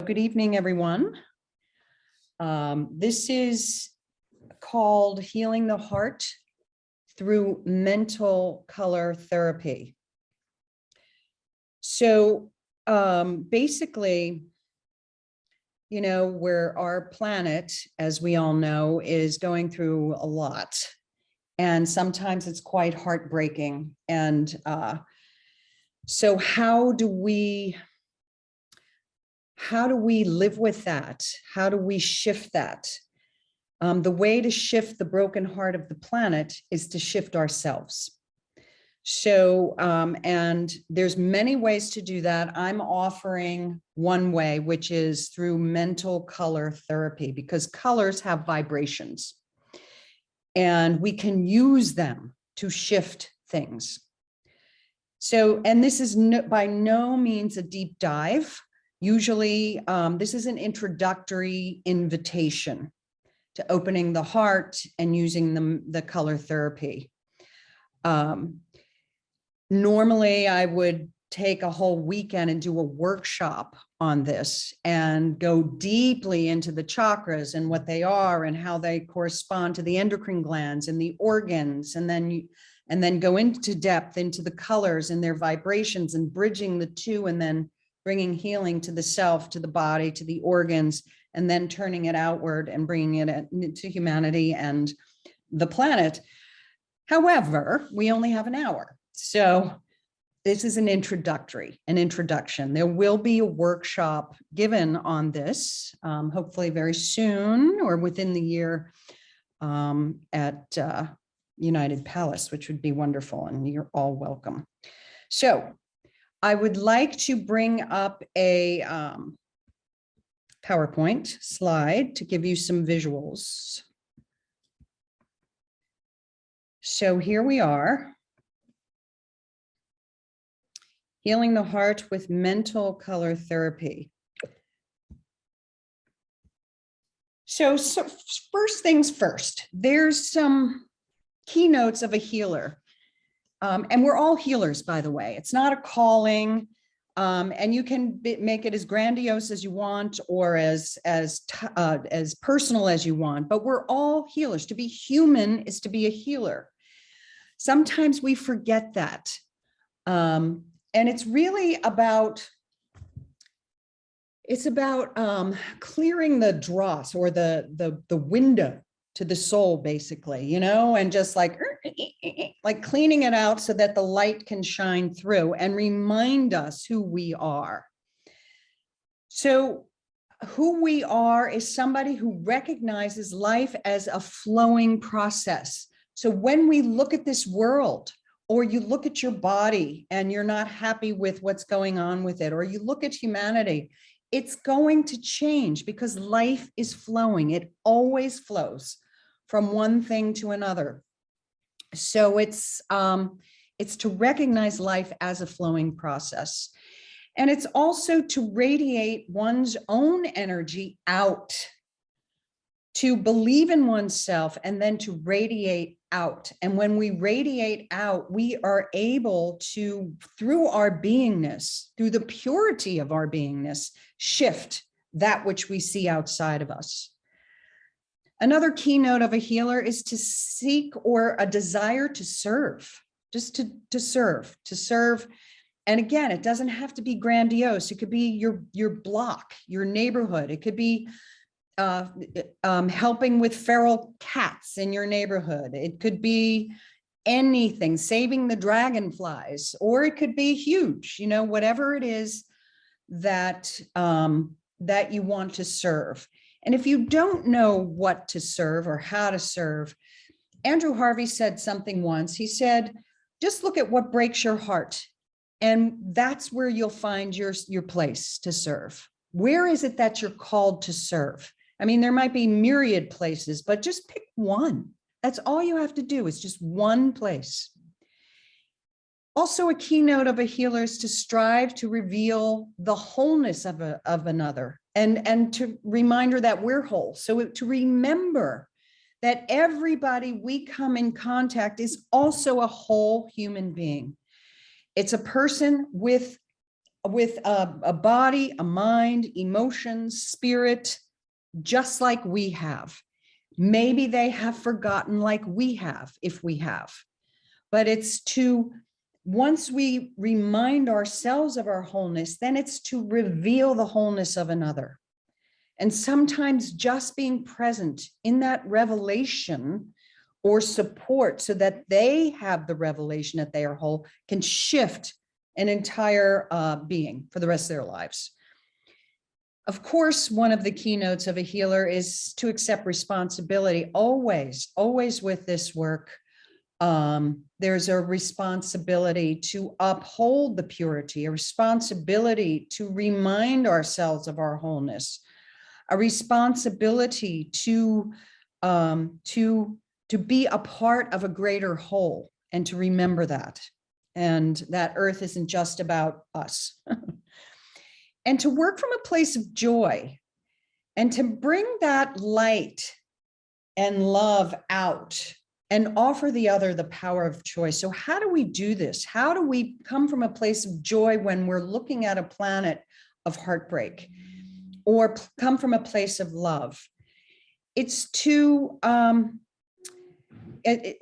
good evening, everyone. This is called Healing the Heart through Mental Color Therapy. So basically, you know, where our planet, as we all know, is going through a lot. And sometimes it's quite heartbreaking. And so how do we live with that? How do we shift that? The way to shift the broken heart of the planet is to shift ourselves. So, and there's many ways to do that. I'm offering one way, which is through mental color therapy, because colors have vibrations and we can use them to shift things. So, and this is by no means a deep dive. Usually, this is an introductory invitation to opening the heart and using the color therapy. Normally, I would take a whole weekend and do a workshop on this and go deeply into the chakras and what they are and how they correspond to the endocrine glands and the organs, and then go into depth into the colors and their vibrations and bridging the two, and then bringing healing to the self, to the body, to the organs, and then turning it outward and bringing it into humanity and the planet. However, we only have an hour. So this is an introduction. There will be a workshop given on this, hopefully very soon or within the year at United Palace, which would be wonderful, and you're all welcome. So I would like to bring up a PowerPoint slide to give you some visuals. So here we are. Healing the heart with mental color therapy. So first things first, there's some keynotes of a healer. And we're all healers, by the way. It's not a calling, and you can make it as grandiose as you want or as personal as you want, but we're all healers. To be human is to be a healer. Sometimes we forget that. And it's really about, clearing the dross or the window to the soul, basically, you know, and just like cleaning it out so that the light can shine through and remind us who we are. So who we are is somebody who recognizes life as a flowing process. So when we look at this world, or you look at your body and you're not happy with what's going on with it, or you look at humanity, it's going to change because life is flowing. It always flows from one thing to another. So it's to recognize life as a flowing process. And it's also to radiate one's own energy out, to believe in oneself and then to radiate out. And when we radiate out, we are able to, through our beingness, through the purity of our beingness, shift that which we see outside of us. Another keynote of a healer is to seek or a desire to serve, just to serve. And again, it doesn't have to be grandiose. It could be your block, your neighborhood. It could be helping with feral cats in your neighborhood. It could be anything, saving the dragonflies, or it could be huge, you know, whatever it is that, that you want to serve. And if you don't know what to serve or how to serve, Andrew Harvey said something once. He said, just look at what breaks your heart. And that's where you'll find your place to serve. Where is it that you're called to serve? I mean, there might be myriad places, but just pick one. That's all you have to do, is just one place. Also, a keynote of a healer is to strive to reveal the wholeness of another, and to reminder that we're whole. So to remember that everybody we come in contact is also a whole human being. It's a person with with a body, a mind, emotions, spirit, just like we have. Maybe they have forgotten like we have, if we have. But it's to, once we remind ourselves of our wholeness, then it's to reveal the wholeness of another. And sometimes just being present in that revelation or support so that they have the revelation that they are whole can shift an entire being for the rest of their lives. Of course, one of the keynotes of a healer is to accept responsibility. Always, always with this work, there's a responsibility to uphold the purity, a responsibility to remind ourselves of our wholeness, a responsibility to be a part of a greater whole and to remember that. And that earth isn't just about us. And to work from a place of joy and to bring that light and love out and offer the other the power of choice. So how do we do this? How do we come from a place of joy when we're looking at a planet of heartbreak, or come from a place of love? It's to,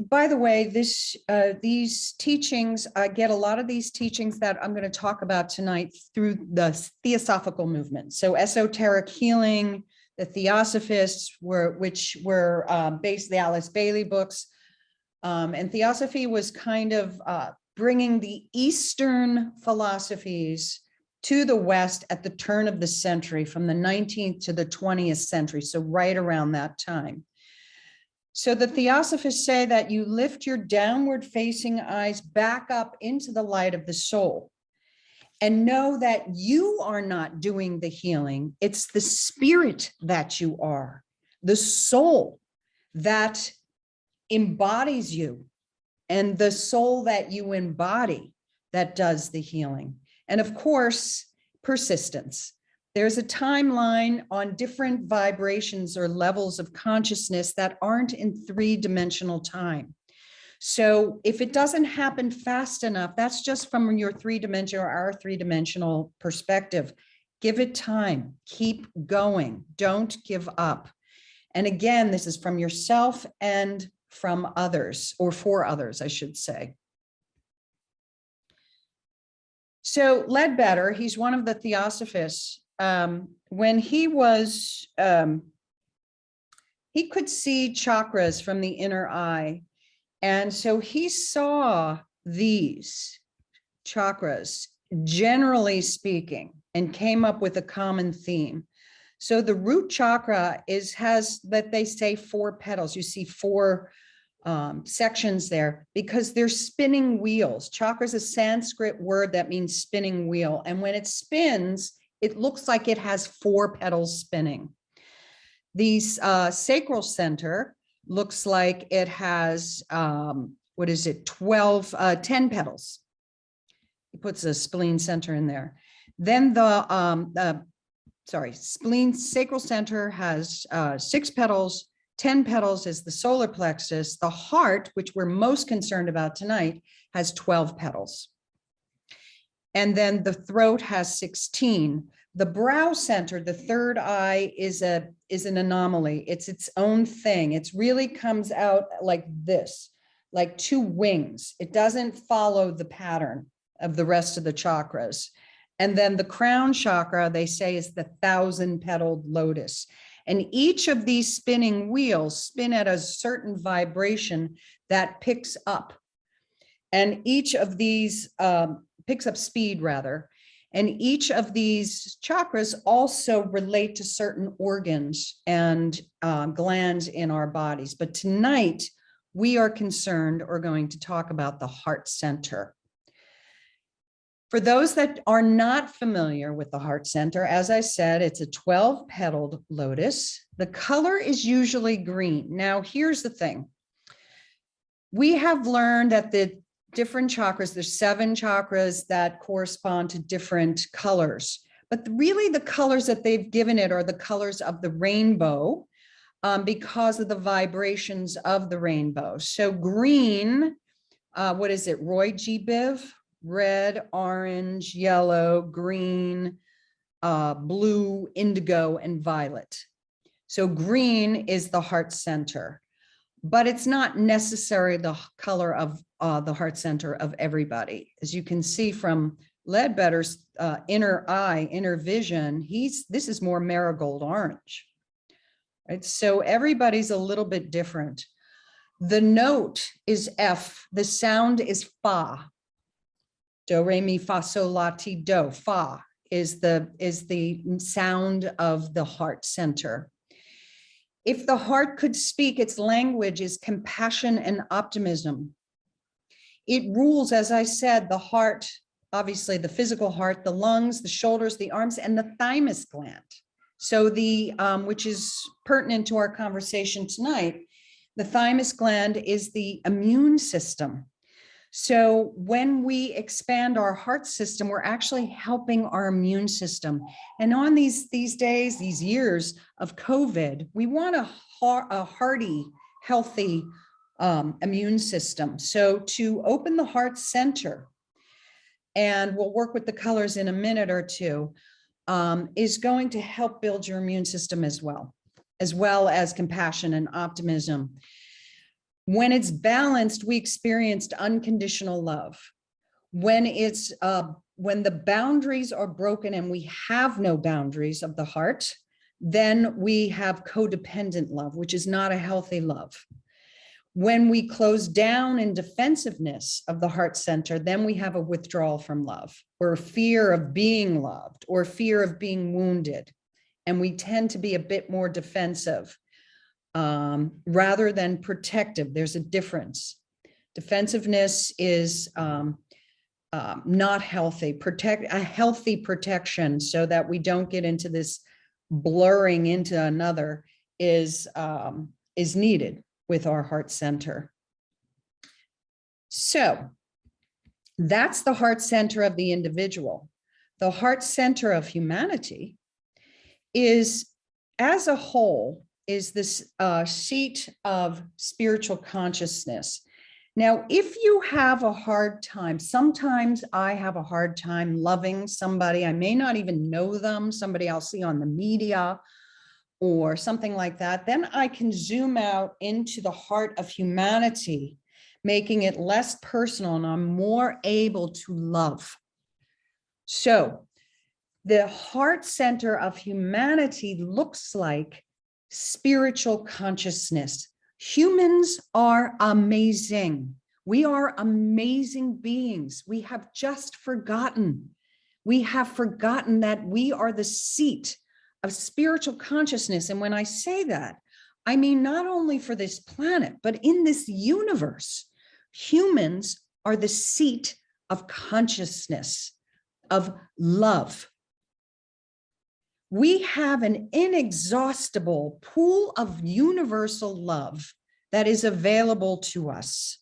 by the way, these teachings, I get a lot of these teachings that I'm going to talk about tonight through the Theosophical movement. So esoteric healing, the Theosophists which were based the Alice Bailey books. And Theosophy was kind of bringing the Eastern philosophies to the West at the turn of the century, from the 19th to the 20th century. So right around that time. So the Theosophists say that you lift your downward facing eyes back up into the light of the soul and know that you are not doing the healing. It's the spirit that you are, the soul that embodies you, and the soul that you embody that does the healing. And of course, persistence. There's a timeline on different vibrations or levels of consciousness that aren't in three-dimensional time. So if it doesn't happen fast enough, that's just from your three-dimensional or our three-dimensional perspective. Give it time, keep going, don't give up. And again, this is from yourself and from others, or for others, I should say. So Ledbetter, he's one of the Theosophists. When he was, he could see chakras from the inner eye. And so he saw these chakras, generally speaking, and came up with a common theme. So the root chakra has, that they say, 4 petals. You see 4 sections there because they're spinning wheels. Chakra is a Sanskrit word that means spinning wheel. And when it spins, it looks like it has 4 petals spinning. The sacral center looks like it has, 10 petals. He puts a spleen center in there. Then sacral center has 6 petals. 10 petals is the solar plexus. The heart, which we're most concerned about tonight, has 12 petals. And then the throat has 16. The brow center, the third eye, is an anomaly. It's its own thing. It really comes out like this, like 2 wings. It doesn't follow the pattern of the rest of the chakras. And then the crown chakra, they say, is the 1,000-petaled lotus. And each of these spinning wheels spin at a certain vibration that picks up. And each of these picks up speed, rather. And each of these chakras also relate to certain organs and glands in our bodies. But tonight, we are concerned or going to talk about the heart center. For those that are not familiar with the heart center, as I said, it's a 12-petaled lotus. The color is usually green. Now, here's the thing. We have learned that the different chakras, there's 7 chakras that correspond to different colors. But really the colors that they've given it are the colors of the rainbow because of the vibrations of the rainbow. So green, what is it, Roy G. Biv? red, orange, yellow, green, blue, indigo, and violet. So green is the heart center, but it's not necessarily the color of the heart center of everybody. As you can see from Ledbetter's inner eye, inner vision, this is more marigold orange. Right? So everybody's a little bit different. The note is F, the sound is fa. Do, re, mi, fa, sol, la, ti, do. Fa is the sound of the heart center. If the heart could speak, its language is compassion and optimism. It rules, as I said, the heart, obviously the physical heart, the lungs, the shoulders, the arms, and the thymus gland. So which is pertinent to our conversation tonight, the thymus gland is the immune system. So when we expand our heart system, we're actually helping our immune system. And on these days, these years of COVID, we want a hearty, healthy immune system. So to open the heart center, and we'll work with the colors in a minute or two, is going to help build your immune system as well as compassion and optimism. When it's balanced, we experienced unconditional love. When the boundaries are broken and we have no boundaries of the heart, then we have codependent love, which is not a healthy love. When we close down in defensiveness of the heart center, then we have a withdrawal from love, or fear of being loved, or fear of being wounded. And we tend to be a bit more defensive rather than protective. There's a difference. Defensiveness is not healthy. A healthy protection, so that we don't get into this blurring into another, is needed with our heart center. So that's the heart center of the individual. The heart center of humanity is, as a whole, is this seat of spiritual consciousness. Now, if you have a hard time, sometimes I have a hard time loving somebody, I may not even know them, somebody I'll see on the media or something like that, then I can zoom out into the heart of humanity, making it less personal, and I'm more able to love. So the heart center of humanity looks like spiritual consciousness. Humans are amazing. We are amazing beings. We have just forgotten. We have forgotten that we are the seat of spiritual consciousness. And when I say that, I mean not only for this planet, but in this universe. Humans are the seat of consciousness, of love. We have an inexhaustible pool of universal love that is available to us.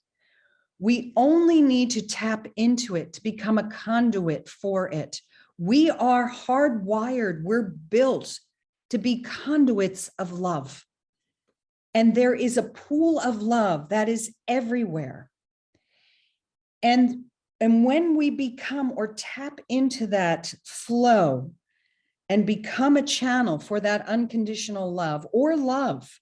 We only need to tap into it to become a conduit for it. We are hardwired, we're built to be conduits of love. And there is a pool of love that is everywhere. And when we become or tap into that flow and become a channel for that unconditional love or love,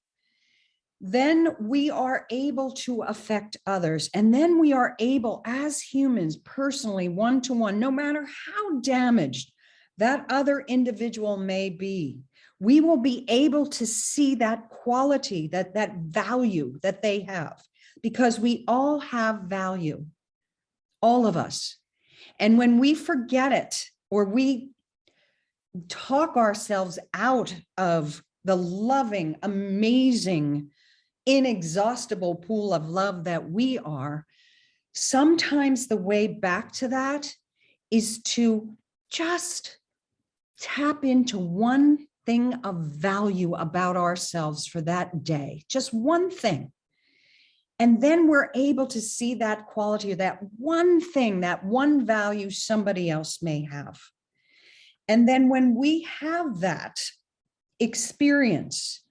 then we are able to affect others. And then we are able, as humans, personally, one-to-one, no matter how damaged that other individual may be, we will be able to see that quality, that value that they have, because we all have value, all of us. And when we forget it, or we talk ourselves out of the loving, amazing, inexhaustible pool of love that we are, sometimes the way back to that is to just tap into one thing of value about ourselves for that day, just one thing. And then we're able to see that quality, of that one thing, that one value somebody else may have. And then when we have that experience,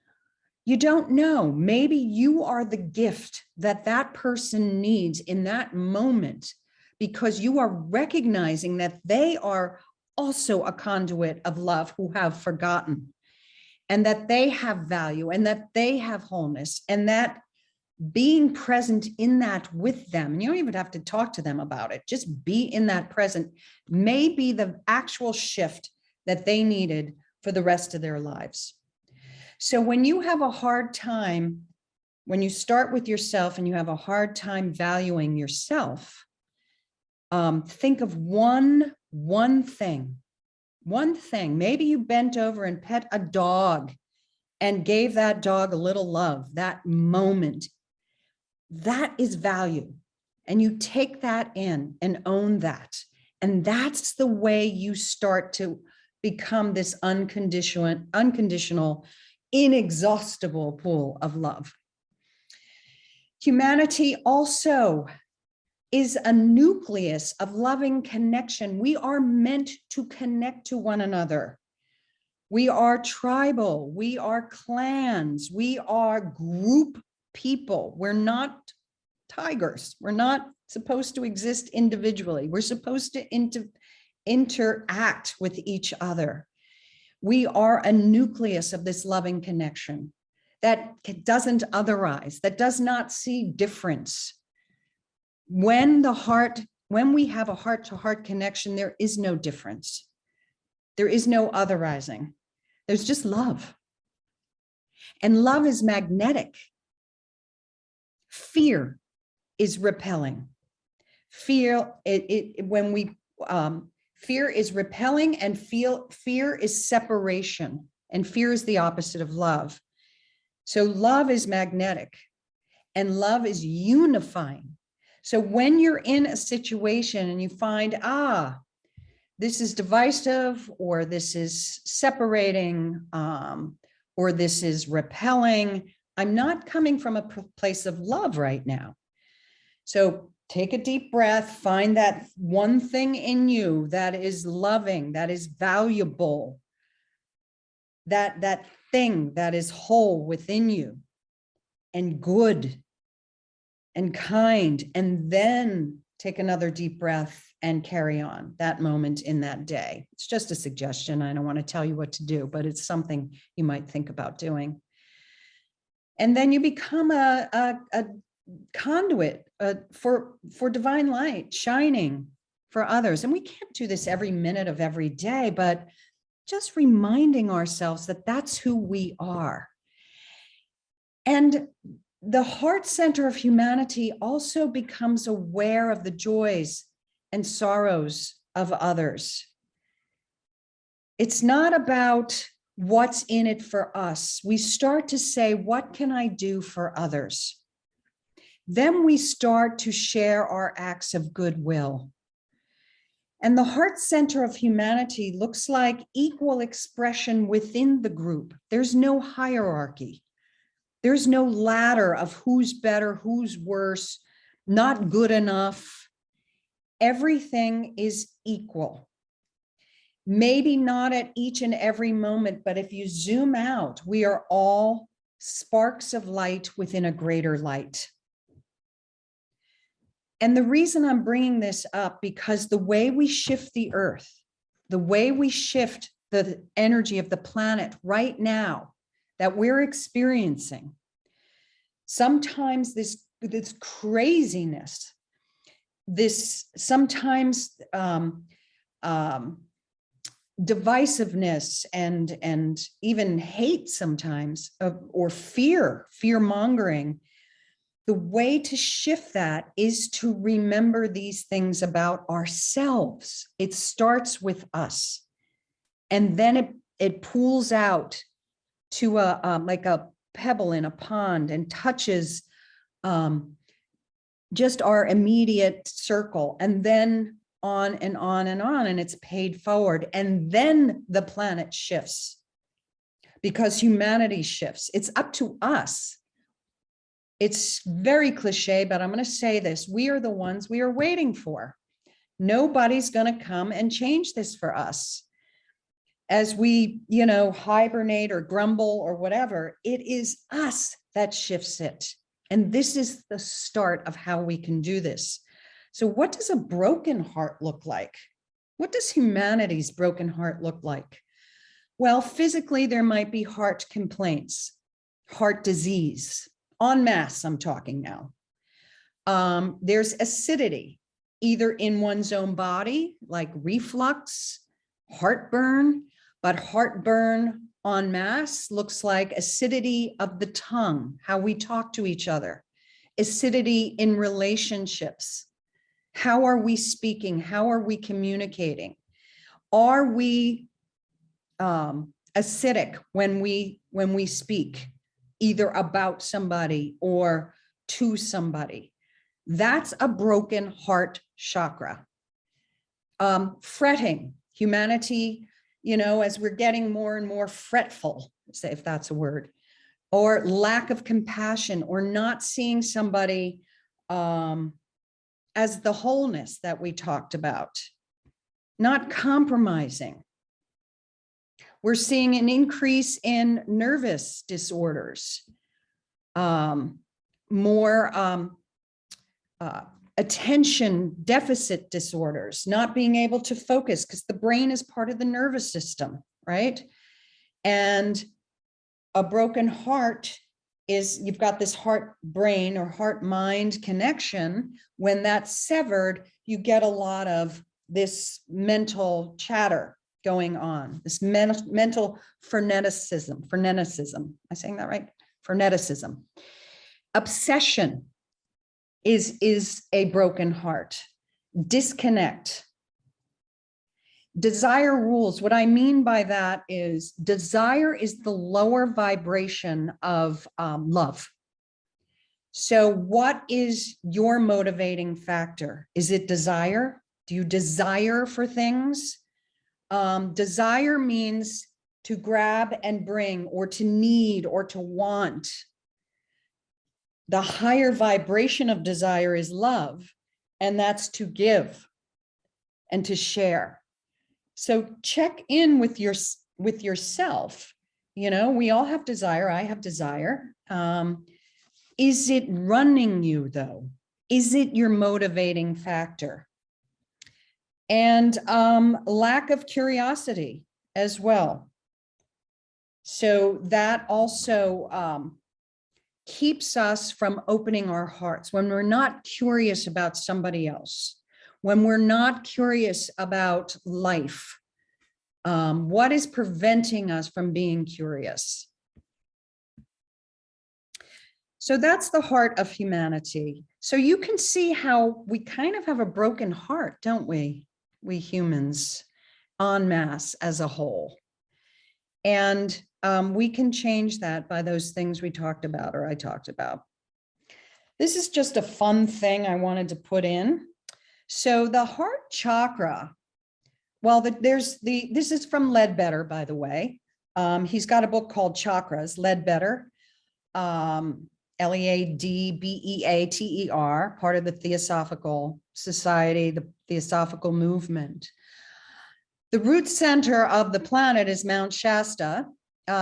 you don't know, maybe you are the gift that that person needs in that moment because you are recognizing that they are also a conduit of love who have forgotten, and that they have value, and that they have wholeness, and that being present in that with them, and you don't even have to talk to them about it, just be in that present, may be the actual shift that they needed for the rest of their lives. So when you have a hard time, when you start with yourself and you have a hard time valuing yourself, think of one thing. Maybe you bent over and pet a dog and gave that dog a little love, that moment. That is value. And you take that in and own that. And that's the way you start to become this unconditional, inexhaustible pool of love. Humanity also is a nucleus of loving connection. We are meant to connect to one another. We are tribal, we are clans, we are group people. We're not tigers. We're not supposed to exist individually. We're supposed to interact with each other. We are a nucleus of this loving connection that doesn't otherize, that does not see difference. When we have a heart-to-heart connection, there is no difference. There is no otherizing. There's just love. And love is magnetic. Fear is repelling. Fear is repelling, and fear is separation, and fear is the opposite of love. So love is magnetic, and love is unifying. So when you're in a situation and you find, this is divisive, or this is separating, or this is repelling, I'm not coming from a place of love right now. So take a deep breath, find that one thing in you that is loving, that is valuable, that thing that is whole within you and good and kind, and then take another deep breath and carry on that moment in that day. It's just a suggestion. I don't want to tell you what to do, but it's something you might think about doing. And then you become a conduit for divine light shining for others. And we can't do this every minute of every day, but just reminding ourselves that that's who we are. And the heart center of humanity also becomes aware of the joys and sorrows of others. It's not about what's in it for us. We start to say, what can I do for others? Then we start to share our acts of goodwill. And the heart center of humanity looks like equal expression within the group. There's no hierarchy. There's no ladder of who's better, who's worse, not good enough. Everything is equal. Maybe not at each and every moment, but if you zoom out, we are all sparks of light within a greater light. And the reason I'm bringing this up, because the way we shift the earth, the way we shift the energy of the planet right now that we're experiencing, sometimes this craziness, this sometimes divisiveness and even hate sometimes, or fear mongering, the way to shift that is to remember these things about ourselves. It starts with us, and then it pools out to like a pebble in a pond and touches just our immediate circle, and then on and on and on, and it's paid forward. And then the planet shifts because humanity shifts. It's up to us. It's very cliche, but I'm going to say this. We are the ones we are waiting for. Nobody's going to come and change this for us. As we, hibernate or grumble or whatever, it is us that shifts it. And this is the start of how we can do this. So what does a broken heart look like? What does humanity's broken heart look like? Well, physically, there might be heart complaints, heart disease, en masse, I'm talking now. There's acidity, either in one's own body, like reflux, heartburn, but heartburn en masse looks like acidity of the tongue, how we talk to each other, acidity in relationships. How are we speaking? How are we communicating? Are we acidic when we speak, either about somebody or to somebody? That's a broken heart chakra. Fretting, humanity, as we're getting more and more fretful, say if that's a word, or lack of compassion, or not seeing somebody as the wholeness that we talked about, not compromising. We're seeing an increase in nervous disorders, more attention deficit disorders, not being able to focus because the brain is part of the nervous system, right? And a broken heart is, you've got this heart brain or heart mind connection. When that's severed, you get a lot of this mental chatter going on, this mental freneticism. Am I saying that right? Freneticism. Obsession is a broken heart. Disconnect. Desire rules. What I mean by that is desire is the lower vibration of love. So what is your motivating factor? Is it desire? Do you desire for things? Desire means to grab and bring, or to need, or to want. The higher vibration of desire is love, and that's to give and to share. So check in with yourself. We all have desire. I have desire. Is it running you though? Is it your motivating factor? And lack of curiosity as well. So that also keeps us from opening our hearts when we're not curious about somebody else, when we're not curious about life. What is preventing us from being curious? So that's the heart of humanity. So you can see how we kind of have a broken heart, don't we? We humans en masse as a whole. And we can change that by those things we talked about, or I talked about. This is just a fun thing I wanted to put in. So the heart chakra, well, this is from Ledbetter, by the way. He's got a book called Chakras, Ledbetter, Leadbeater, part of the Theosophical Society, the Theosophical movement. The root center of the planet is Mount Shasta.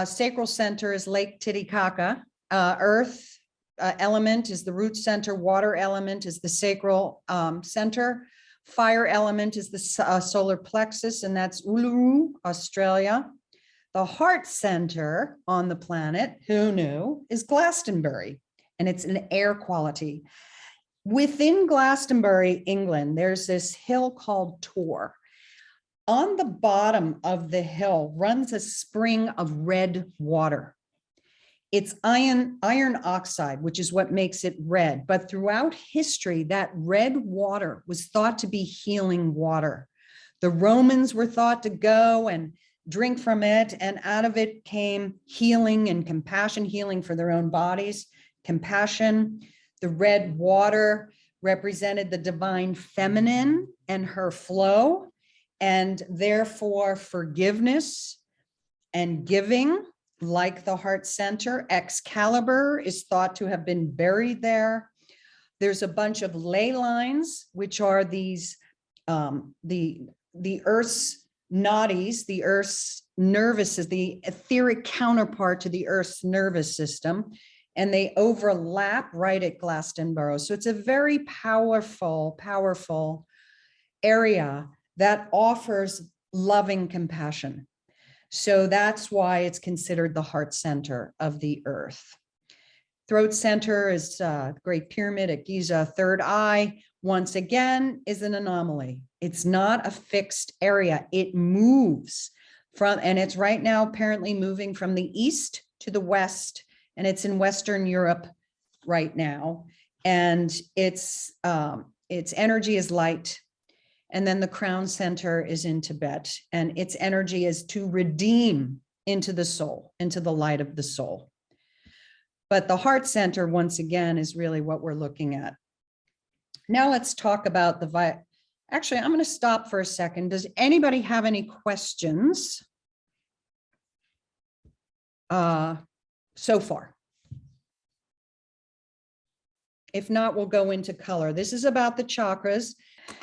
Sacral center is Lake Titicaca. Earth element is the root center. Water element is the sacral center. Fire element is the solar plexus, and that's Uluru, Australia. The heart center on the planet, who knew, is Glastonbury, and it's an air quality. Within Glastonbury, England, there's this hill called Tor. On the bottom of the hill runs a spring of red water. It's iron oxide, which is what makes it red. But throughout history, that red water was thought to be healing water. The Romans were thought to go and drink from it, and out of it came healing and compassion, healing for their own bodies, compassion. The red water represented the divine feminine and her flow, and therefore forgiveness and giving, like the heart center. Excalibur is thought to have been buried there. There's a bunch of ley lines, which are these, the Earth's nadis, the Earth's nervous, is the etheric counterpart to the Earth's nervous system. and they overlap right at Glastonbury. So it's a very powerful, powerful area that offers loving compassion. So that's why it's considered the heart center of the earth. Throat center is Great Pyramid at Giza. Third eye, once again, is an anomaly. It's not a fixed area. It moves from, and it's right now apparently moving from the east to the west, and it's in Western Europe right now. And its energy is light. And then the crown center is in Tibet, and its energy is to redeem into the soul, into the light of the soul. But the heart center, once again, is really what we're looking at. Now let's talk about the actually, I'm going to stop for a second. Does anybody have any questions so far? If not, we'll go into color. This is about the chakras.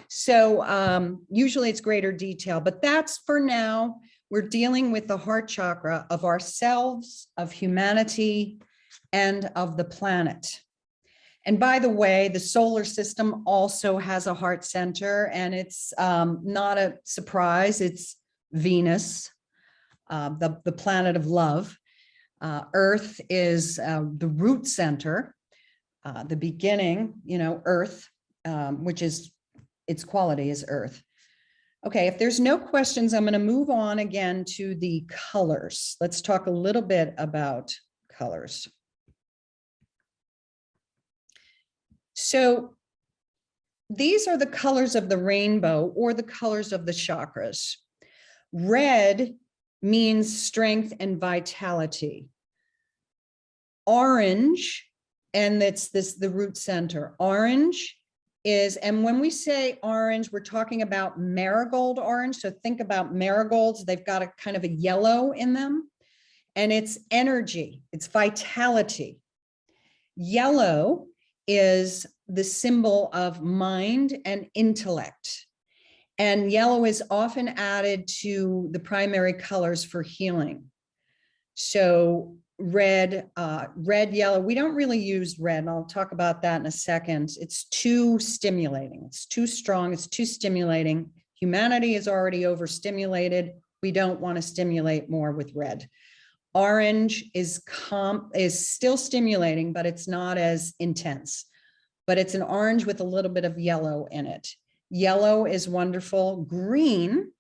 So usually it's greater detail, but that's for now. We're dealing with the heart chakra of ourselves, of humanity, and of the planet. And by the way, the solar system also has a heart center, and it's not a surprise. It's Venus, the planet of love. Earth is the root center, the beginning, Earth, which is its quality is earth. Okay, if there's no questions, I'm going to move on again to the colors. Let's talk a little bit about colors. So these are the colors of the rainbow, or the colors of the chakras. Red means strength and vitality. Orange, and that's the root center. Orange is, and when we say orange, we're talking about marigold orange. So think about marigolds. They've got a kind of a yellow in them, and it's energy, it's vitality. Yellow is the symbol of mind and intellect. And yellow is often added to the primary colors for healing. So red, yellow, we don't really use red, and I'll talk about that in a second. It's too stimulating, it's too strong, it's too stimulating. Humanity is already overstimulated. We don't want to stimulate more with red. Orange is still stimulating, but it's not as intense. But it's an orange with a little bit of yellow in it. Yellow is wonderful. Green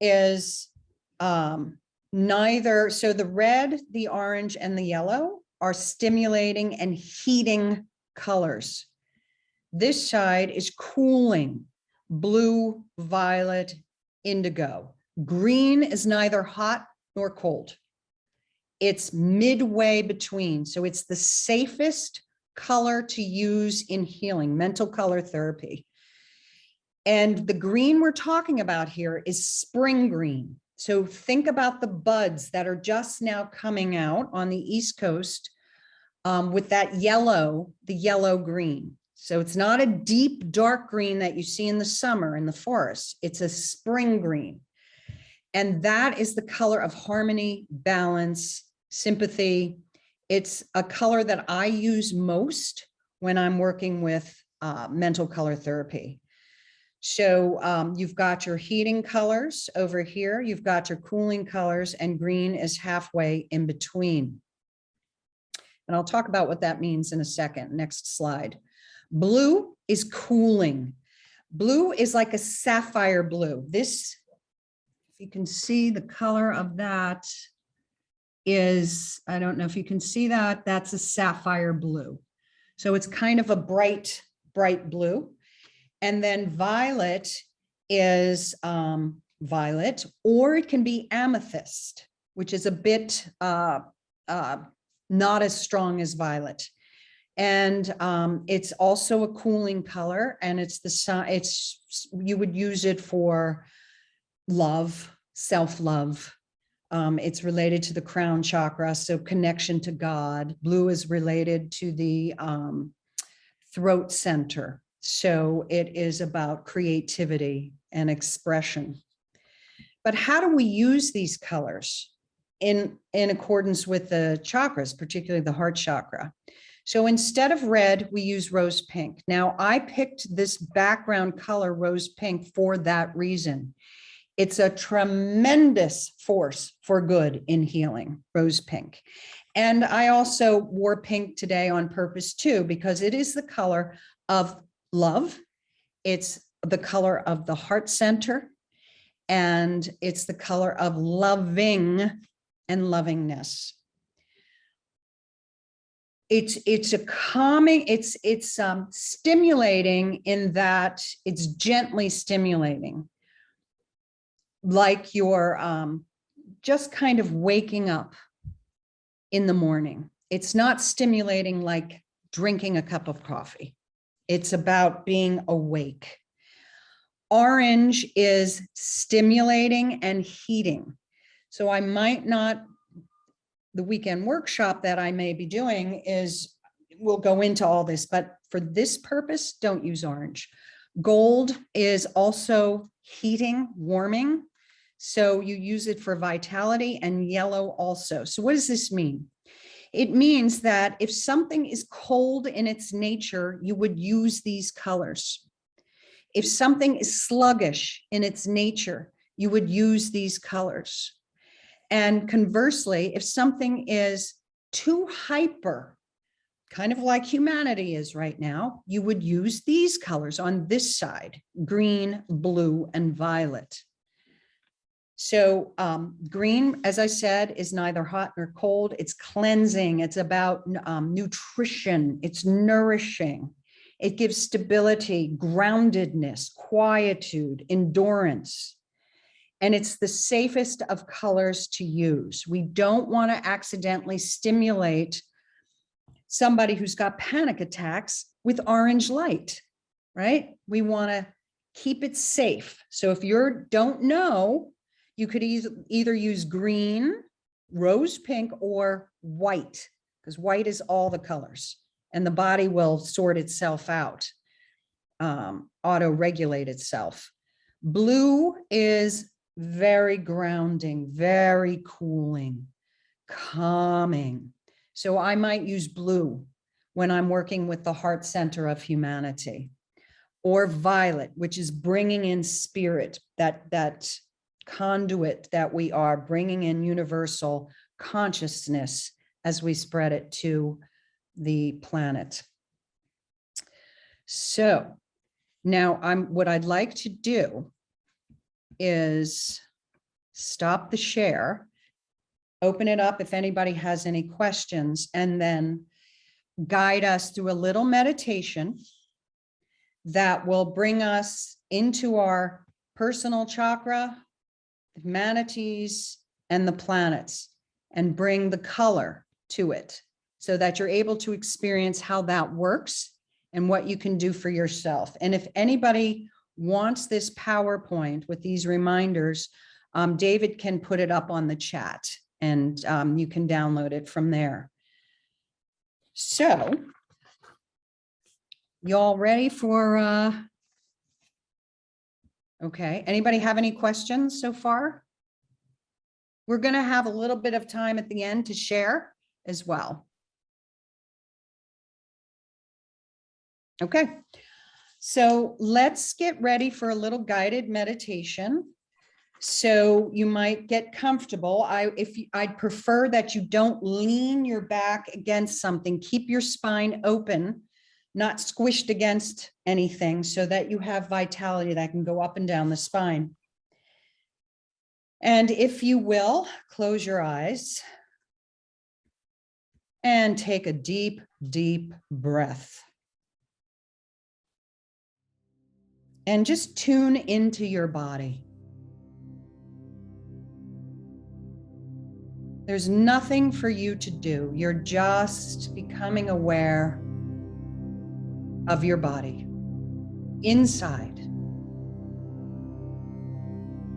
is neither. So the red, the orange, and the yellow are stimulating and heating colors. This side is cooling, blue, violet, indigo. Green is neither hot nor cold. It's midway between. So it's the safest color to use in healing, mental color therapy. And the green we're talking about here is spring green. So think about the buds that are just now coming out on the East Coast with that yellow, the yellow green. So it's not a deep dark green that you see in the summer in the forest. It's a spring green. And that is the color of harmony, balance, sympathy. It's a color that I use most when I'm working with mental color therapy. So you've got your heating colors over here, you've got your cooling colors, and green is halfway in between. And I'll talk about what that means in a second. Next slide. Blue is cooling. Blue is like a sapphire blue. This, if you can see the color of that, is, I don't know if you can see that, that's a sapphire blue. So it's kind of a bright, bright blue. And then violet is violet, or it can be amethyst, which is a bit not as strong as violet. And it's also a cooling color, and you would use it for love, self-love. It's related to the crown chakra, so connection to God. Blue is related to the throat center. So it is about creativity and expression. But how do we use these colors? in accordance with the chakras, particularly the heart chakra. So instead of red, we use rose pink. Now, I picked this background color, rose pink, for that reason. It's a tremendous force for good in healing, rose pink. And I also wore pink today on purpose too, because it is the color of love. It's the color of the heart center, and it's the color of loving and lovingness. It's a calming, it's stimulating in that it's gently stimulating, like you're just kind of waking up in the morning. It's not stimulating like drinking a cup of coffee. It's about being awake. Orange is stimulating and heating. So I might not, the weekend workshop that I may be doing will go into all this, but for this purpose, don't use orange. Gold is also heating, warming. So you use it for vitality, and yellow also. So what does this mean? It means that if something is cold in its nature, you would use these colors. If something is sluggish in its nature, you would use these colors. And conversely, if something is too hyper, kind of like humanity is right now, you would use these colors on this side: green, blue, and violet. So green, as I said, is neither hot nor cold. It's cleansing. It's about nutrition. It's nourishing. It gives stability, groundedness, quietude, endurance. And it's the safest of colors to use. We don't want to accidentally stimulate somebody who's got panic attacks with orange light, right? We want to keep it safe. So if you don't know, you could either use green, rose pink, or white, because white is all the colors, and the body will sort itself out, auto-regulate itself. Blue is very grounding, very cooling, calming. So I might use blue when I'm working with the heart center of humanity, or violet, which is bringing in spirit, that conduit that we are, bringing in universal consciousness as we spread it to the planet. So now what I'd like to do is stop the share, open it up if anybody has any questions, and then guide us through a little meditation that will bring us into our personal chakra, humanities, and the planets, and bring the color to it so that you're able to experience how that works and what you can do for yourself. And if anybody wants this PowerPoint with these reminders, David can put it up on the chat, and you can download it from there. So, y'all ready for, okay, anybody have any questions so far? We're going to have a little bit of time at the end to share as well. Okay, so let's get ready for a little guided meditation. So you might get comfortable. I'd prefer that you don't lean your back against something. Keep your spine open, not squished against anything, so that you have vitality that can go up and down the spine. And if you will, close your eyes and take a deep, deep breath. And just tune into your body. There's nothing for you to do. You're just becoming aware of your body inside.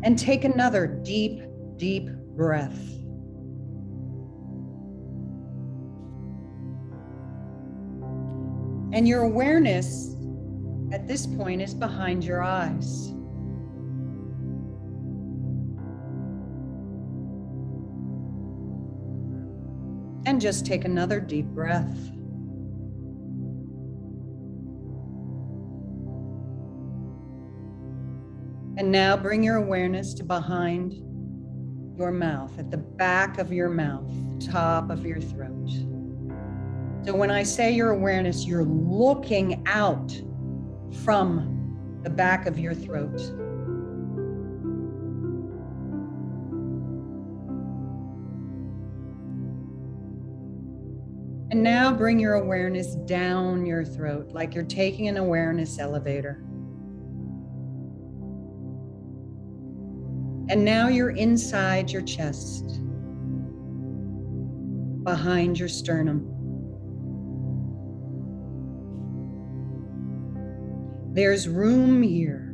And take another deep, deep breath. And your awareness at this point is behind your eyes. And just take another deep breath. And now bring your awareness to behind your mouth, at the back of your mouth, top of your throat. So when I say your awareness, you're looking out from the back of your throat. And now bring your awareness down your throat, like you're taking an awareness elevator. And now you're inside your chest, behind your sternum. There's room here.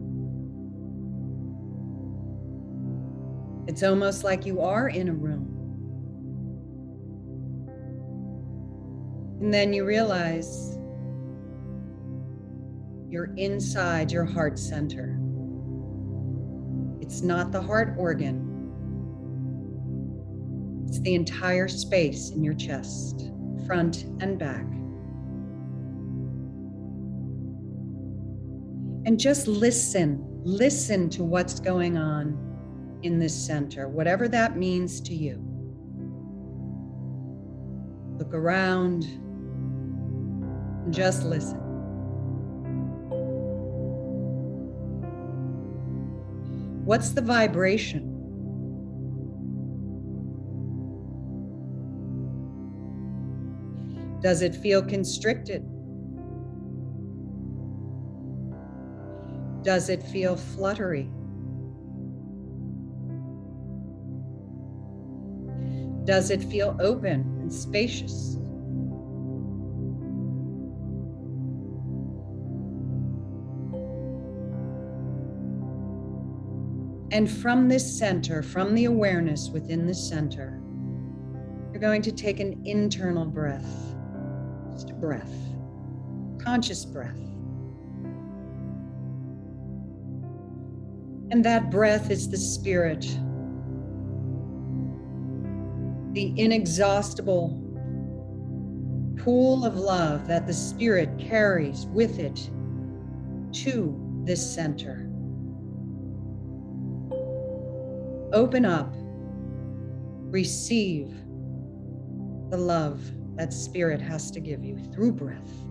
It's almost like you are in a room. And then you realize you're inside your heart center. It's not the heart organ. It's the entire space in your chest, front and back. And just listen to what's going on in this center, whatever that means to you. Look around and just listen. What's the vibration? Does it feel constricted? Does it feel fluttery? Does it feel open and spacious? And from this center, from the awareness within the center, you're going to take an internal breath, just a breath, conscious breath. And that breath is the spirit, the inexhaustible pool of love that the spirit carries with it to this center. Open up, receive the love that spirit has to give you through breath.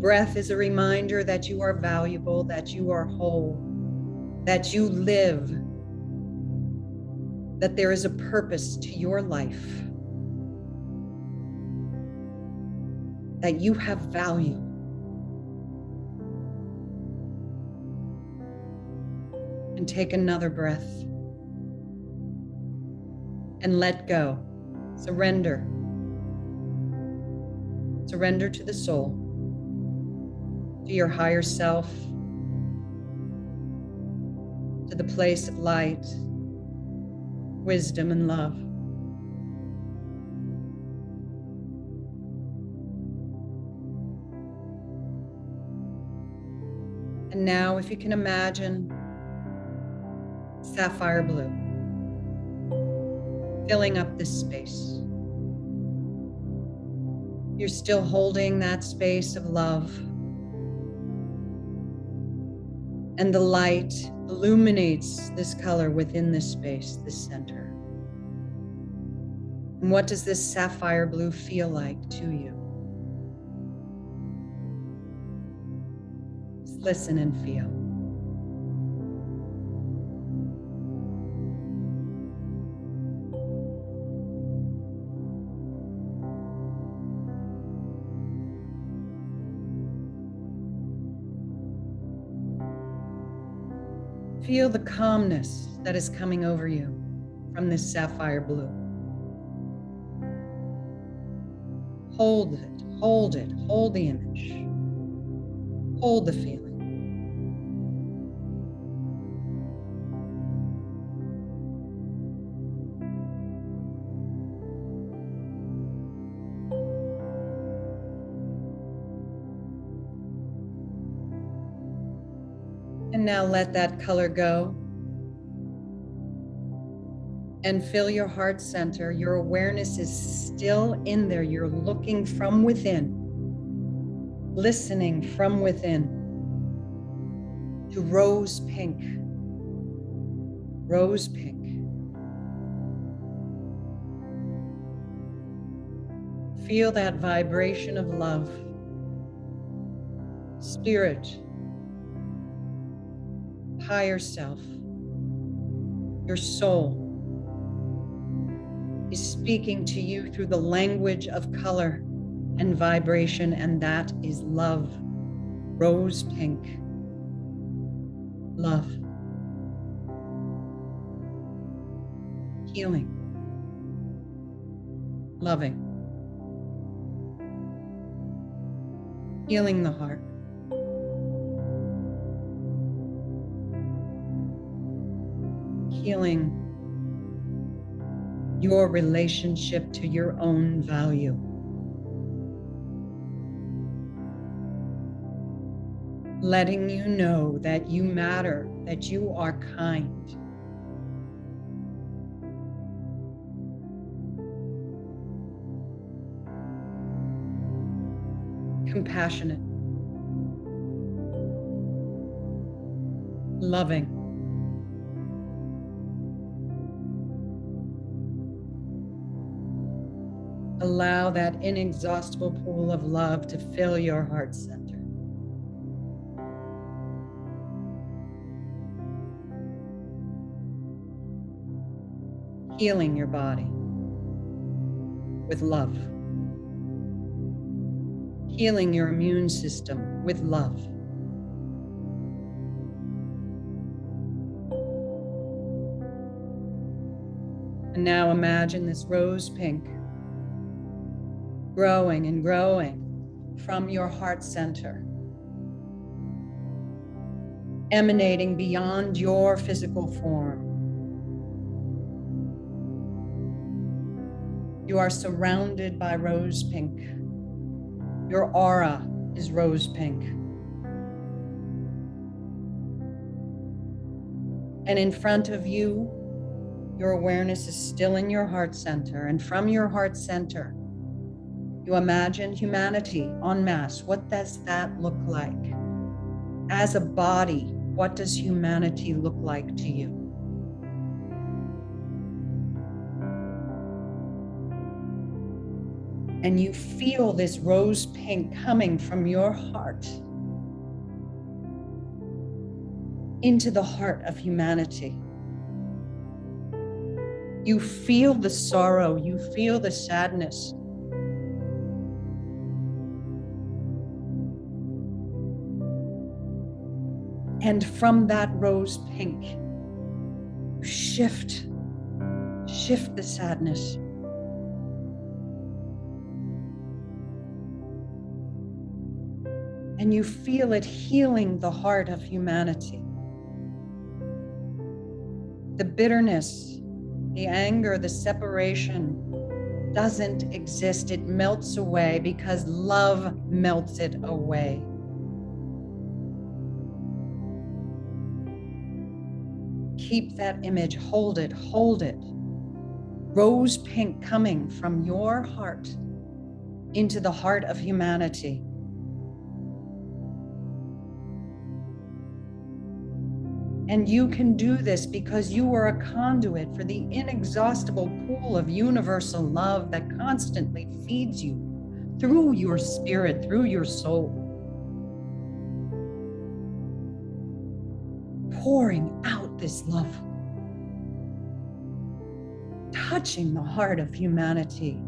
Breath is a reminder that you are valuable, that you are whole, that you live, that there is a purpose to your life, that you have value. And take another breath and let go. Surrender. Surrender to the soul, to your higher self, to the place of light, wisdom, and love. And now, if you can imagine sapphire blue filling up this space. You're still holding that space of love. And the light illuminates this color within this space, this center. And what does this sapphire blue feel like to you? Just listen and feel. Feel the calmness that is coming over you from this sapphire blue. Hold it, hold it, hold the image. Hold the feeling. And now let that color go. And fill your heart center. Your awareness is still in there. You're looking from within, listening from within to rose pink. Rose pink. Feel that vibration of love. Spirit, higher self, your soul is speaking to you through the language of color and vibration, and that is love. Rose pink. Love. Healing. Loving. Healing the heart. Healing your relationship to your own value. Letting you know that you matter, that you are kind. Compassionate. Loving. Allow that inexhaustible pool of love to fill your heart center. Healing your body with love. Healing your immune system with love. And now imagine this rose pink growing and growing from your heart center, emanating beyond your physical form. You are surrounded by rose pink. Your aura is rose pink. And in front of you, your awareness is still in your heart center. And from your heart center, you imagine humanity en masse. What does that look like? As a body, what does humanity look like to you? And you feel this rose pink coming from your heart into the heart of humanity. You feel the sorrow, you feel the sadness. And from that rose pink, shift the sadness. And you feel it healing the heart of humanity. The bitterness, the anger, the separation doesn't exist. It melts away because love melts it away. Keep that image, hold it, hold it. Rose pink coming from your heart into the heart of humanity. And you can do this because you are a conduit for the inexhaustible pool of universal love that constantly feeds you through your spirit, through your soul. Pouring out this love, touching the heart of humanity.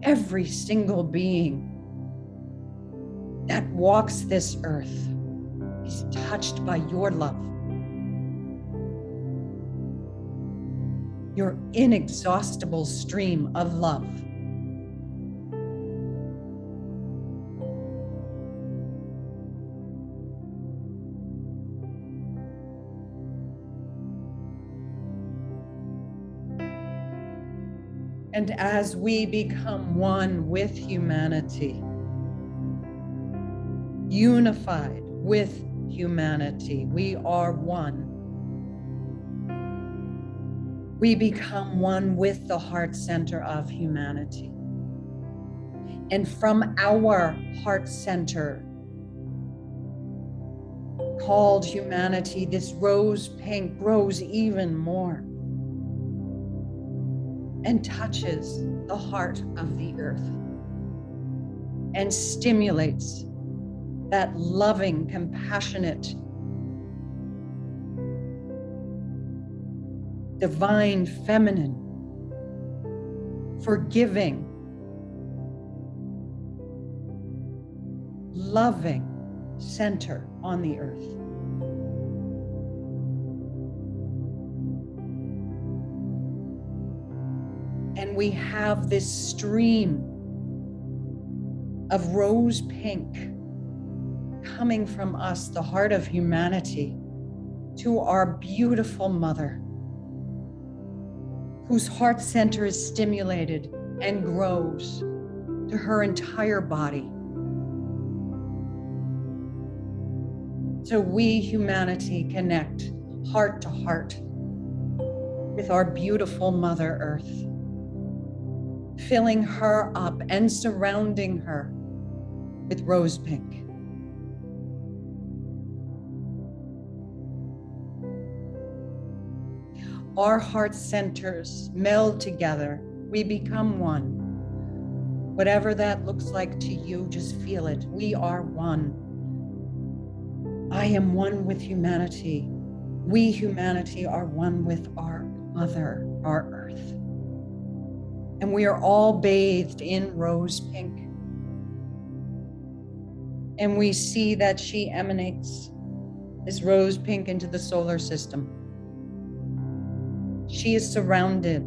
Every single being that walks this earth is touched by your love. Your inexhaustible stream of love. And as we become one with humanity, unified with humanity, we are one. We become one with the heart center of humanity. And from our heart center, called humanity, this rose pink grows even more and touches the heart of the earth and stimulates that loving, compassionate, divine, feminine, forgiving, loving center on the earth. And we have this stream of rose pink coming from us, the heart of humanity, to our beautiful mother, whose heart center is stimulated and grows to her entire body. So we, humanity, connect heart to heart with our beautiful Mother Earth, filling her up and surrounding her with rose pink. Our heart centers meld together. We become one. Whatever that looks like to you, just feel it. We are one. I am one with humanity. We, humanity, are one with our mother, our earth. And we are all bathed in rose pink. And we see that she emanates this rose pink into the solar system. She is surrounded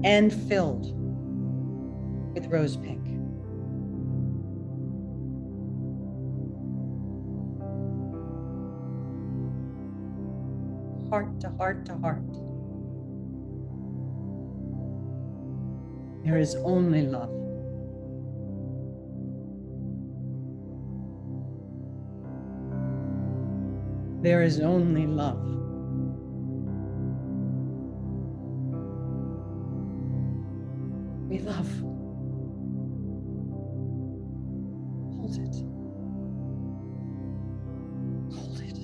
and filled with rose pink. Heart to heart to heart. There is only love. There is only love. We love. Hold it. Hold it.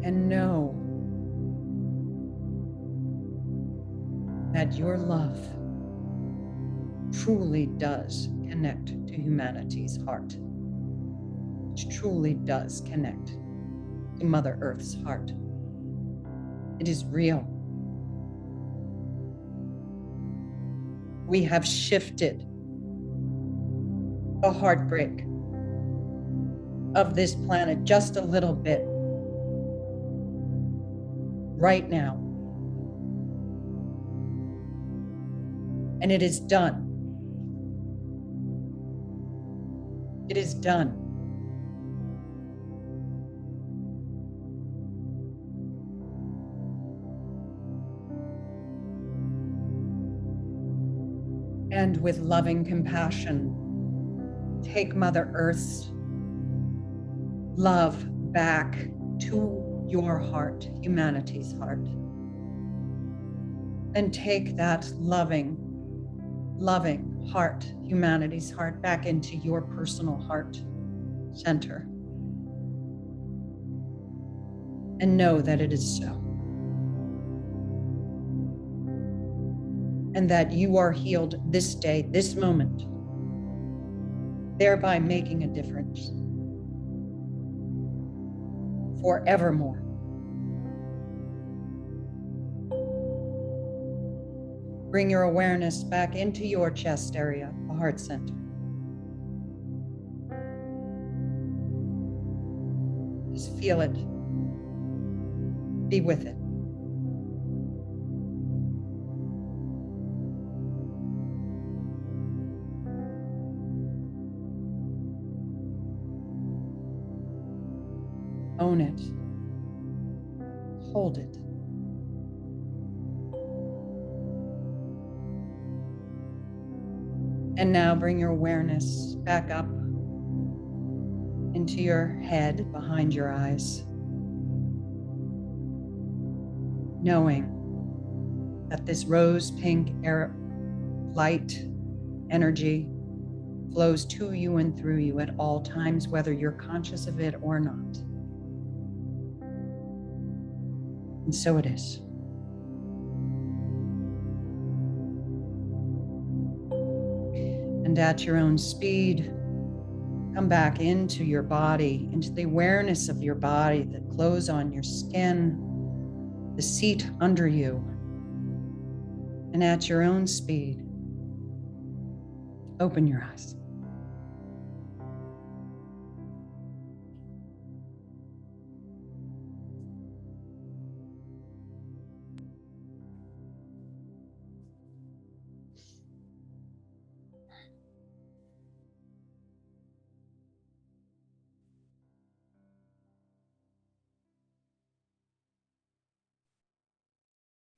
And know that your love truly does connect to humanity's heart, which truly does connect to Mother Earth's heart. It is real. We have shifted the heartbreak of this planet just a little bit right now. And it is done. It is done. And with loving compassion, take Mother Earth's love back to your heart, humanity's heart. And take that loving heart, humanity's heart, back into your personal heart center. And know that it is so. And that you are healed this day, this moment, thereby making a difference forevermore. Bring your awareness back into your chest area, the heart center. Just feel it. Be with it. Own it. Hold it. And now bring your awareness back up into your head, behind your eyes, knowing that this rose pink air light energy flows to you and through you at all times, whether you're conscious of it or not. And so it is. And at your own speed, come back into your body, into the awareness of your body, the clothes on your skin, the seat under you. And at your own speed, open your eyes.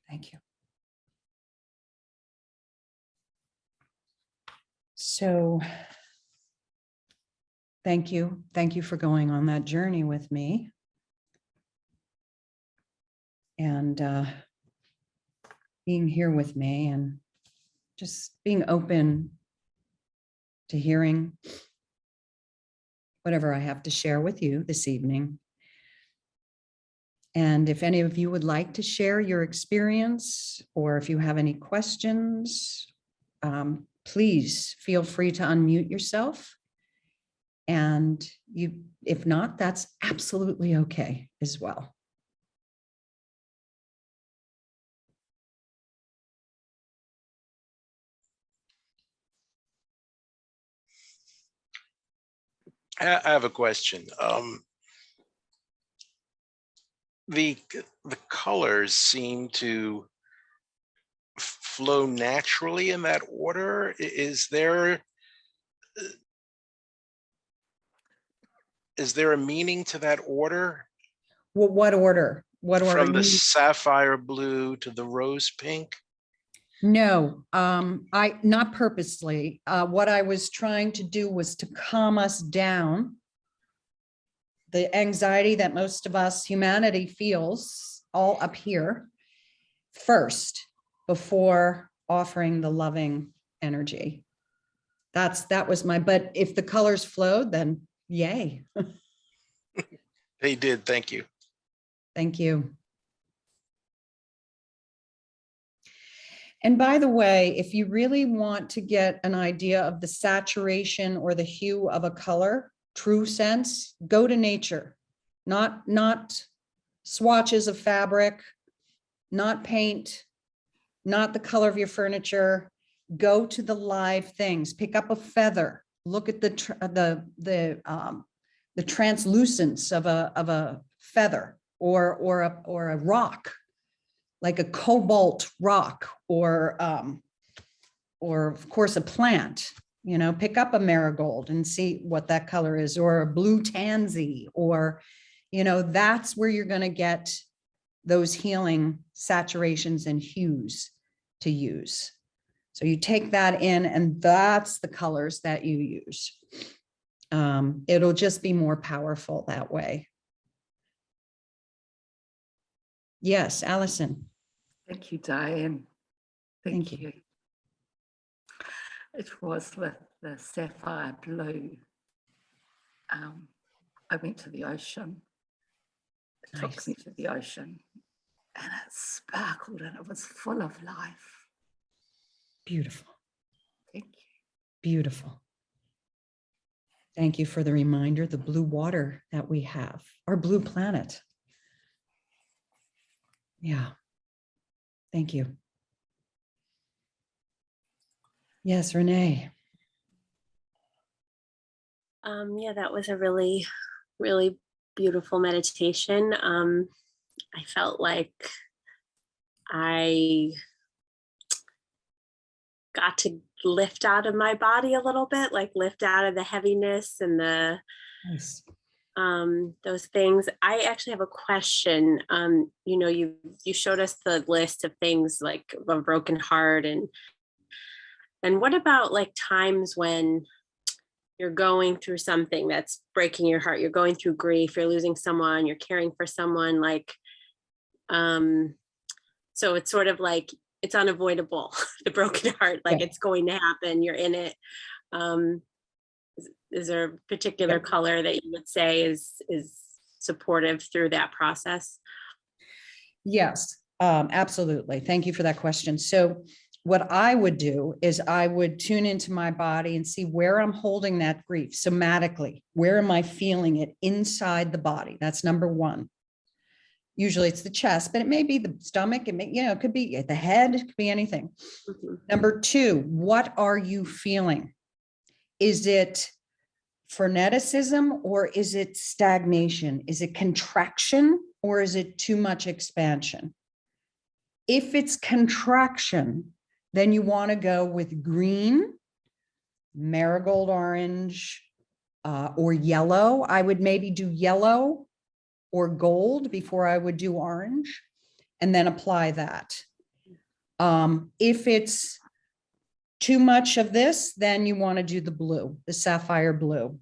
Thank you. So, thank you. Thank you for going on that journey with me. And being here with me and just being open to hearing whatever I have to share with you this evening. And if any of you would like to share your experience, or if you have any questions, please feel free to unmute yourself. And if not, that's absolutely okay as well. I have a question. The colors seem to flow naturally in that order. Is there a meaning to that order? Well, what order? What order? From the sapphire blue to the rose pink? No, I not purposely. What I was trying to do was to calm us down. The anxiety that most of us, humanity, feels all up here first, before offering the loving energy. That was but if the colors flowed, then yay. They did. Thank you. Thank you. And by the way, if you really want to get an idea of the saturation or the hue of a color, true sense, go to nature, not swatches of fabric, not paint, not the color of your furniture. Go to the live things. Pick up a feather. Look at the translucence of a feather or a rock, like a cobalt rock, or of course a plant. You know, pick up a marigold and see what that color is, or a blue tansy, or, you know, that's where you're going to get those healing saturations and hues to use. So you take that in, and that's the colors that you use. It'll just be more powerful that way. Yes, Allison. Thank you, Diane. Thank you. It was with the sapphire blue. I went to the ocean. It Nice. took me to the ocean, and it sparkled and it was full of life. Beautiful. Thank you. Beautiful. Thank you for the reminder, the blue water that we have, our blue planet. Yeah. Thank you. Yes, Renee. Yeah, that was a really, really beautiful meditation. I felt like I got to lift out of my body a little bit, like lift out of the heaviness and the Nice. Those things. I actually have a question. You know, you showed us the list of things like a broken heart, and And what about like times when you're going through something that's breaking your heart, you're going through grief, you're losing someone, you're caring for someone, like, so it's sort of like, it's unavoidable, the broken heart, like it's going to happen, you're in it. Is there a particular color that you would say is supportive through that process? Yes, absolutely. Thank you for that question. So what I would do is I would tune into my body and see where I'm holding that grief somatically. Where am I feeling it inside the body? That's number one. Usually it's the chest, but it may be the stomach. It may, it could be the head, it could be anything. Mm-hmm. Number two, what are you feeling? Is it freneticism or is it stagnation? Is it contraction or is it too much expansion? If it's contraction, then you want to go with green, marigold orange, or yellow. I would maybe do yellow or gold before I would do orange, and then apply that. If it's too much of this, then you want to do the blue, the sapphire blue.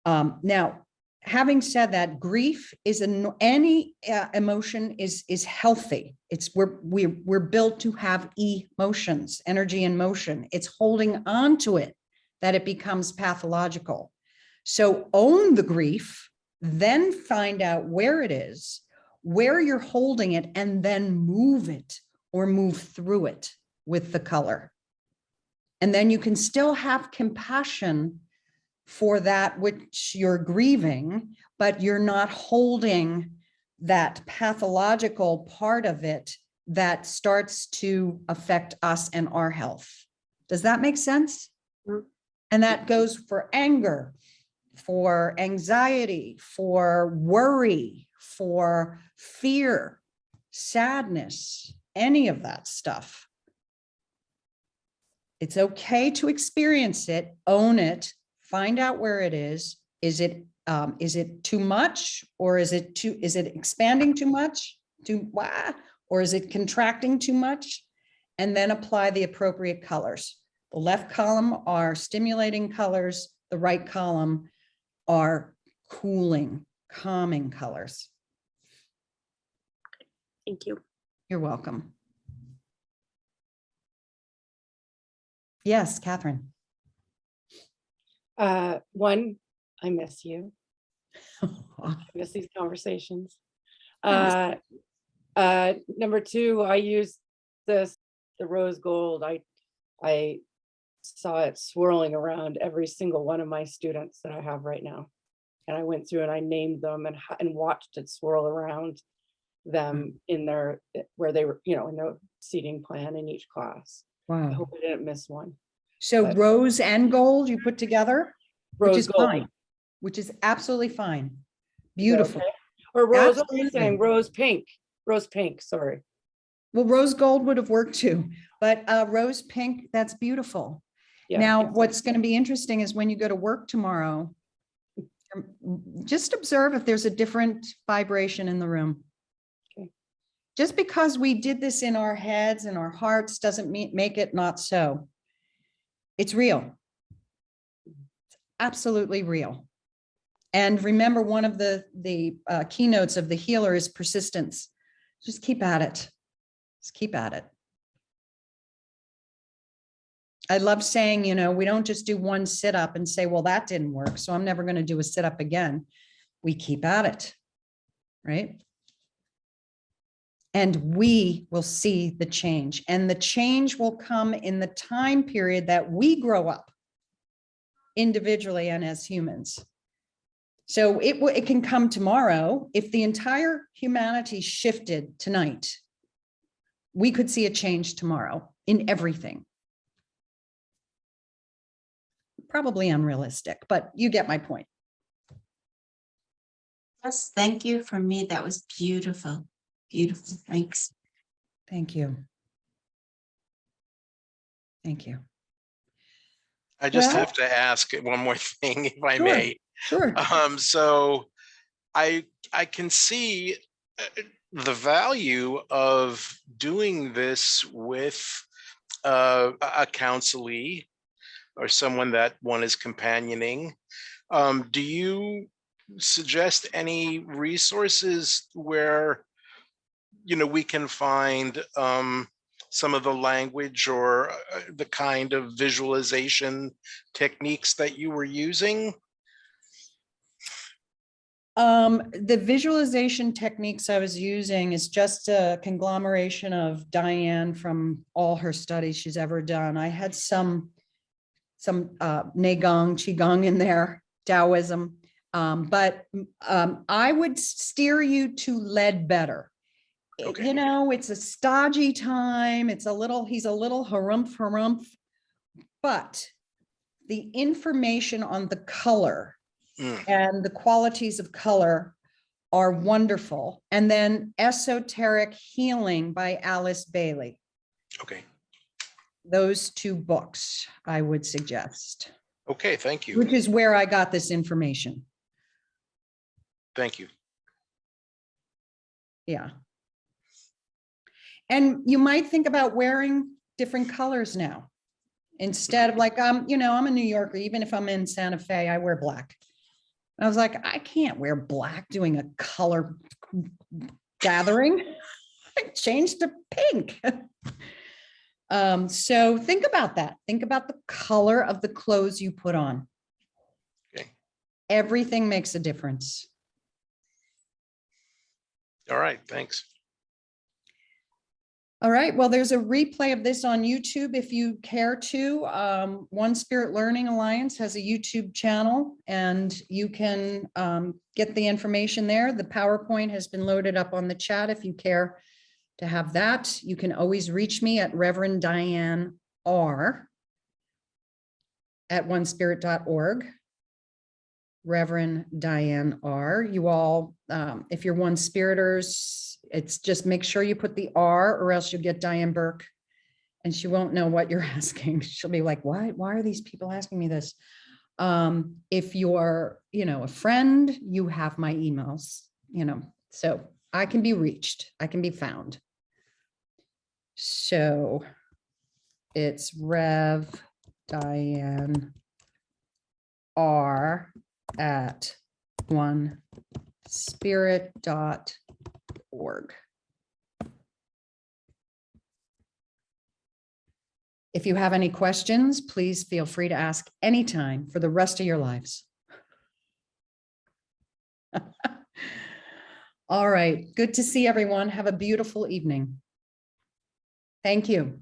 Now, having said that, grief is any emotion is healthy. It's we're built to have emotions, energy and motion. It's holding on to it that it becomes pathological. So own the grief, then find out where it is, where you're holding it, and then move it or move through it with the color. And then you can still have compassion for that which you're grieving, but you're not holding that pathological part of it that starts to affect us and our health. Does that make sense? Mm-hmm. And that goes for anger, for anxiety, for worry, for fear, sadness, any of that stuff. It's okay to experience it, own it, find out where it is. Is it too much, or is it expanding too much, or is it contracting too much? And then apply the appropriate colors. The left column are stimulating colors. The right column are cooling, calming colors. Thank you. You're welcome. Yes, Catherine. One, I miss you. I miss these conversations. Number two, I use the rose gold. I saw it swirling around every single one of my students that I have right now. And I went through and I named them and watched it swirl around them in where they were, in their seating plan in each class. Wow. I hope I didn't miss one. So rose and gold you put together, which is gold. fine, which is absolutely fine. Beautiful. Okay? Or rose, what were you Absolutely. saying? Rose pink, sorry. Well, rose gold would have worked too, but rose pink, that's beautiful. Yeah. Now, what's going to be interesting is when you go to work tomorrow, just observe if there's a different vibration in the room. Okay. Just because we did this in our heads and our hearts doesn't make it not so. It's real. It's absolutely real. And remember, one of the keynotes of the healer is persistence. Just keep at it. Just keep at it. I love saying, we don't just do one sit up and say, well, that didn't work, so I'm never going to do a sit up again. We keep at it, right? And we will see the change, and the change will come in the time period that we grow up individually and as humans. So it can come tomorrow. If the entire humanity shifted tonight, we could see a change tomorrow in everything. Probably unrealistic, but you get my point. Yes, thank you. For me, that was beautiful. Beautiful. Thanks. Thank you. Thank you. I just Well- have to ask one more thing, if I Sure. may. Sure. So I can see the value of doing this with a counselee or someone that one is companioning. Do you suggest any resources where, we can find some of the language or the kind of visualization techniques that you were using? The visualization techniques I was using is just a conglomeration of Diane from all her studies she's ever done. I had some Neigong, Qigong in there, Taoism. But I would steer you to Ledbetter. Okay. It's a stodgy time. He's a little harumph, but the information on the color and the qualities of color are wonderful. And then Esoteric Healing by Alice Bailey. Okay. Those two books I would suggest. Okay, thank you. Which is where I got this information. Thank you. Yeah. And you might think about wearing different colors now. Instead of like, I'm a New Yorker, even if I'm in Santa Fe, I wear black. And I was like, I can't wear black doing a color gathering. I changed to pink. So think about that. Think about the color of the clothes you put on. Okay. Everything makes a difference. All right, thanks. All right, well, there's a replay of this on YouTube if you care to. One Spirit Learning Alliance has a YouTube channel and you can get the information there. The PowerPoint has been loaded up on the chat if you care to have that. You can always reach me at Reverend Diane R at onespirit.org. Reverend Diane R. You all, if you're One Spiriters, it's just make sure you put the R or else you'll get Diane Burke and she won't know what you're asking. She'll be like, why are these people asking me this? If you're, a friend, you have my emails, so I can be reached, I can be found. So it's Rev Diane R at onespirit.org. If you have any questions, please feel free to ask anytime for the rest of your lives. All right, good to see everyone. Have a beautiful evening. Thank you.